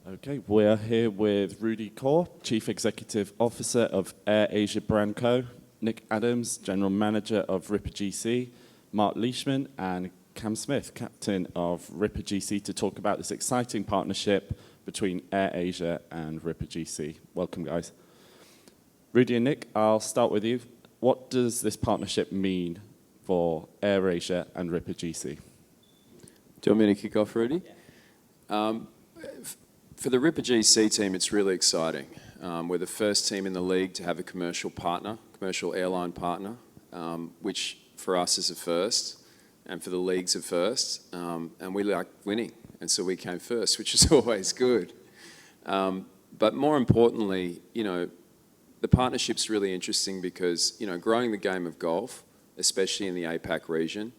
Okay, we're here with Rudy Kaur, Chief Executive Officer of AirAsia Brand Co., Nick Adams, General Manager of Ripper GC, Mark Leishman, and Cam Smith, Captain of Ripper GC, to talk about this exciting partnership between AirAsia and Ripper GC. Welcome, guys. Rudy and Nick, I'll start with you. What does this partnership mean for AirAsia and Ripper GC? Do you want me to kick off, Rudy? For the Ripper GC team, it's really exciting. We're the first team in the league to have a commercial partner, commercial airline partner, which for us is a first, and for the league's a first. And we like winning, and so we came first, which is always good. But more importantly, the partnership's really interesting because, growing the game of golf, especially in the APAC region,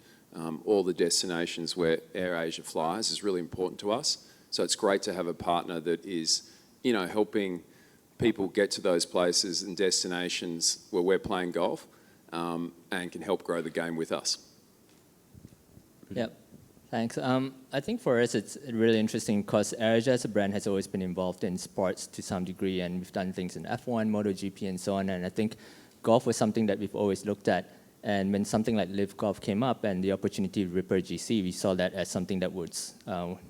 all the destinations where AirAsia flies is really important to us. So it's great to have a partner that is, helping people get to those places and destinations where we're playing golf, and can help grow the game with us. Yep, thanks. I think for us it's really interesting because AirAsia as a brand has always been involved in sports to some degree, and we've done things in F1, MotoGP, and so on. And I think golf was something that we've always looked at. And when something like LIV Golf came up and the opportunity to Ripper GC, we saw that as something that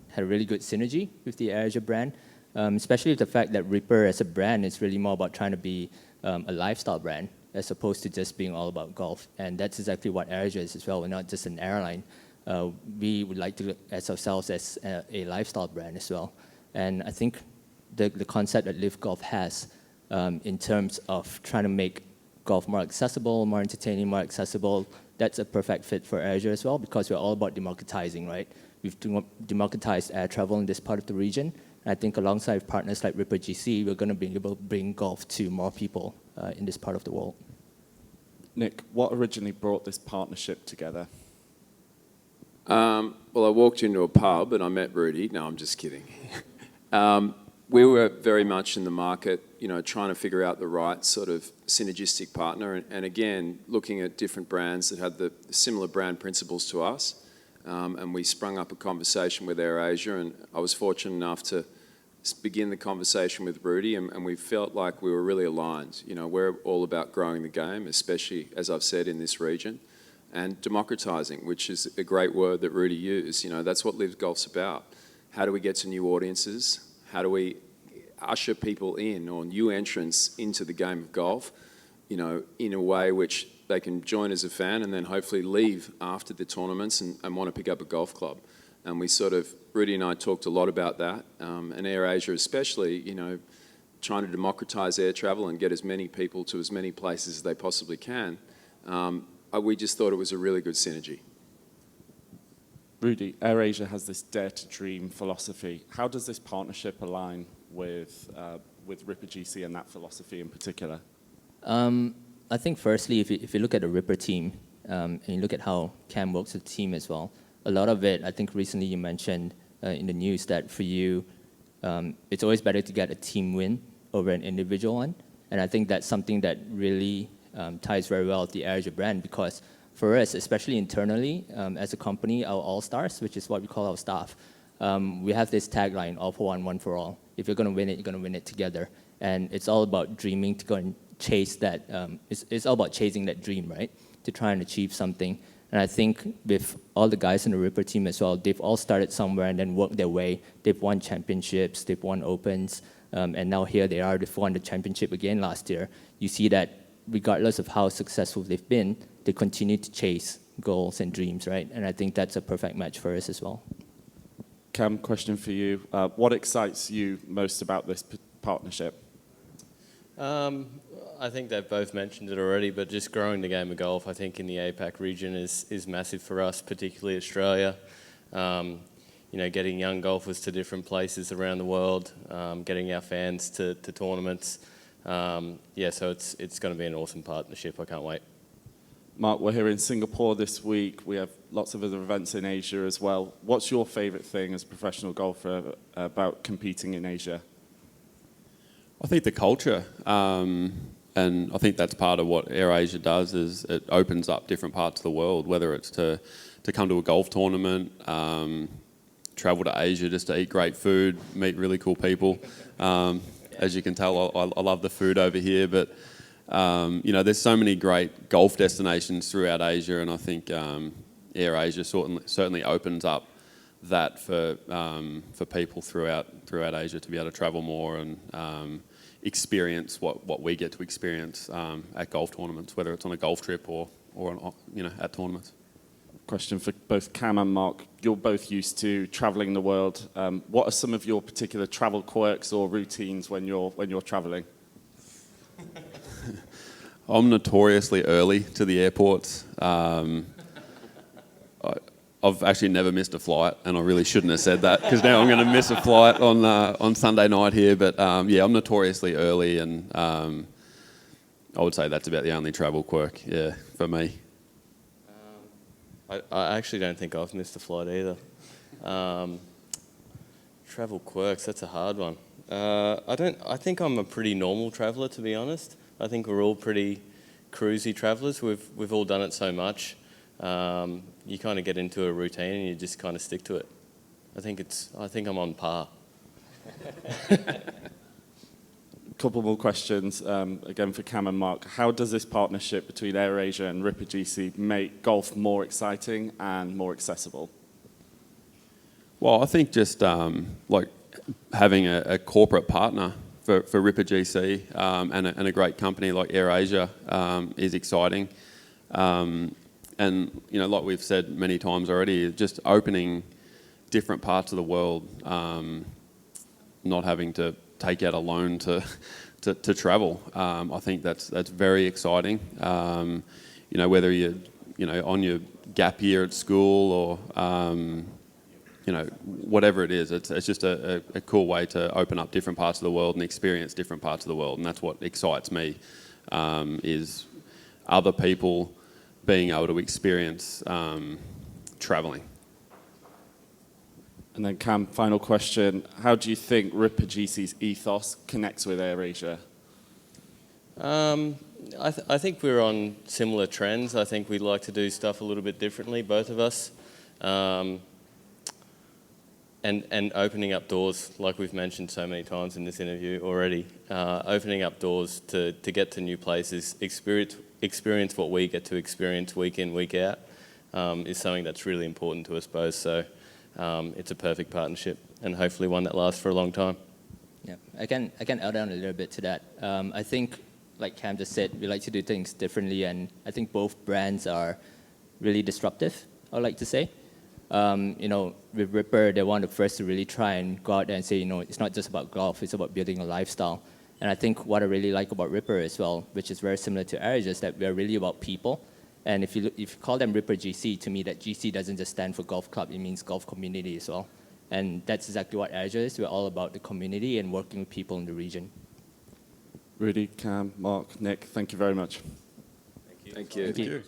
had a really good synergy with the AirAsia brand, especially with the fact that Ripper as a brand is really more about trying to be a lifestyle brand as opposed to just being all about golf. And that's exactly what AirAsia is as well. We're not just an airline. We would like to look at ourselves as a lifestyle brand as well. And I think the concept that LIV Golf has in terms of trying to make golf more accessible, more entertaining, more accessible, that's a perfect fit for AirAsia as well because we're all about democratizing, right? We've democratized air travel in this part of the region. And I think alongside partners like Ripper GC, we're going to be able to bring golf to more people in this part of the world. Nick, what originally brought this partnership together? Well, I walked into a pub and I met Rudy. No, I'm just kidding. We were very much in the market, trying to figure out the right sort of synergistic partner. And again, looking at different brands that had the similar brand principles to us. And we sprung up a conversation with AirAsia, and I was fortunate enough to begin the conversation with Rudy, and we felt like we were really aligned. We're all about growing the game, especially, as I've said, in this region, and democratizing, which is a great word that Rudy used. That's what LIV Golf's about. How do we get to new audiences? How do we usher people in, or new entrants into the game of golf, in a way which they can join as a fan and then hopefully leave after the tournaments and want to pick up a golf club. And Rudy and I talked a lot about that, and AirAsia especially, trying to democratize air travel and get as many people to as many places as they possibly can. We just thought it was a really good synergy. Rudy, AirAsia has this dare to dream philosophy. How does this partnership align with Ripper GC and that philosophy in particular? I think firstly, if you look at the Ripper team, and you look at how Cam works with the team as well, a lot of it, I think recently you mentioned in the news that for you, it's always better to get a team win over an individual one. And I think that's something that really ties very well with the AirAsia brand, because for us, especially internally, as a company, our all-stars, which is what we call our staff, we have this tagline, all for one for all. If you're going to win it, you're going to win it together. And it's all about dreaming to go and chase that. It's all about chasing that dream, right? To try and achieve something. And I think with all the guys in the Ripper team as well, they've all started somewhere and then worked their way. They've won championships, they've won opens, and now here they are, they've won the championship again last year. You see that regardless of how successful they've been, they continue to chase goals and dreams, right? And I think that's a perfect match for us as well. Cam, question for you. What excites you most about this partnership? I think they've both mentioned it already, but just growing the game of golf, I think in the APAC region is massive for us, particularly Australia. Getting young golfers to different places around the world, getting our fans to tournaments. So it's going to be an awesome partnership. I can't wait. Mark, we're here in Singapore this week. We have lots of other events in Asia as well. What's your favourite thing as a professional golfer about competing in Asia? I think the culture, and I think that's part of what AirAsia does, is it opens up different parts of the world, whether it's to come to a golf tournament, travel to Asia just to eat great food, meet really cool people. As you can tell, I love the food over here, but you know, there's so many great golf destinations throughout Asia, and I think AirAsia certainly opens up that for people throughout Asia to be able to travel more and experience what we get to experience at golf tournaments, whether it's on a golf trip or you know, at tournaments. Question for both Cam and Mark. You're both used to traveling the world. What are some of your particular travel quirks or routines when you're traveling? I'm notoriously early to the airports. I've actually never missed a flight, and I really shouldn't have said that because now I'm going to miss a flight on Sunday night here. But yeah, I'm notoriously early, and I would say that's about the only travel quirk, yeah, for me. I actually don't think I've missed a flight either. Travel quirks, that's a hard one. I think I'm a pretty normal traveller, to be honest. I think we're all pretty cruisy travellers. We've all done it so much. You kind of get into a routine and you just kind of stick to it. I think I'm on par. Couple more questions, again for Cam and Mark. How does this partnership between AirAsia and Ripper GC make golf more exciting and more accessible? Well, I think just like having a corporate partner for Ripper GC and a great company like AirAsia is exciting. And you know, like we've said many times already, just opening different parts of the world, not having to take out a loan to travel. I think that's very exciting. You know, whether you're on your gap year at school or you know, whatever it is, it's just a cool way to open up different parts of the world and experience different parts of the world, and that's what excites me. Is other people being able to experience traveling. And then Cam, final question. How do you think Ripper GC's ethos connects with AirAsia? I think we're on similar trends. I think we like to do stuff a little bit differently, both of us. And opening up doors, like we've mentioned so many times in this interview already, opening up doors to get to new places, experience what we get to experience week in, week out, is something that's really important to us both. So it's a perfect partnership, and hopefully one that lasts for a long time. Yeah, I can add on a little bit to that. I think, like Cam just said, we like to do things differently, and I think both brands are really disruptive, I would like to say. You know, with Ripper, they're one of the first to really try and go out there and say, you know, it's not just about golf, it's about building a lifestyle. And I think what I really like about Ripper as well, which is very similar to AirAsia, is that we are really about people. And if you call them Ripper GC, to me, that GC doesn't just stand for golf club, it means golf community as well. And that's exactly what AirAsia is. We're all about the community and working with people in the region. Rudy, Cam, Mark, Nick, thank you very much. Thank you. Thank you.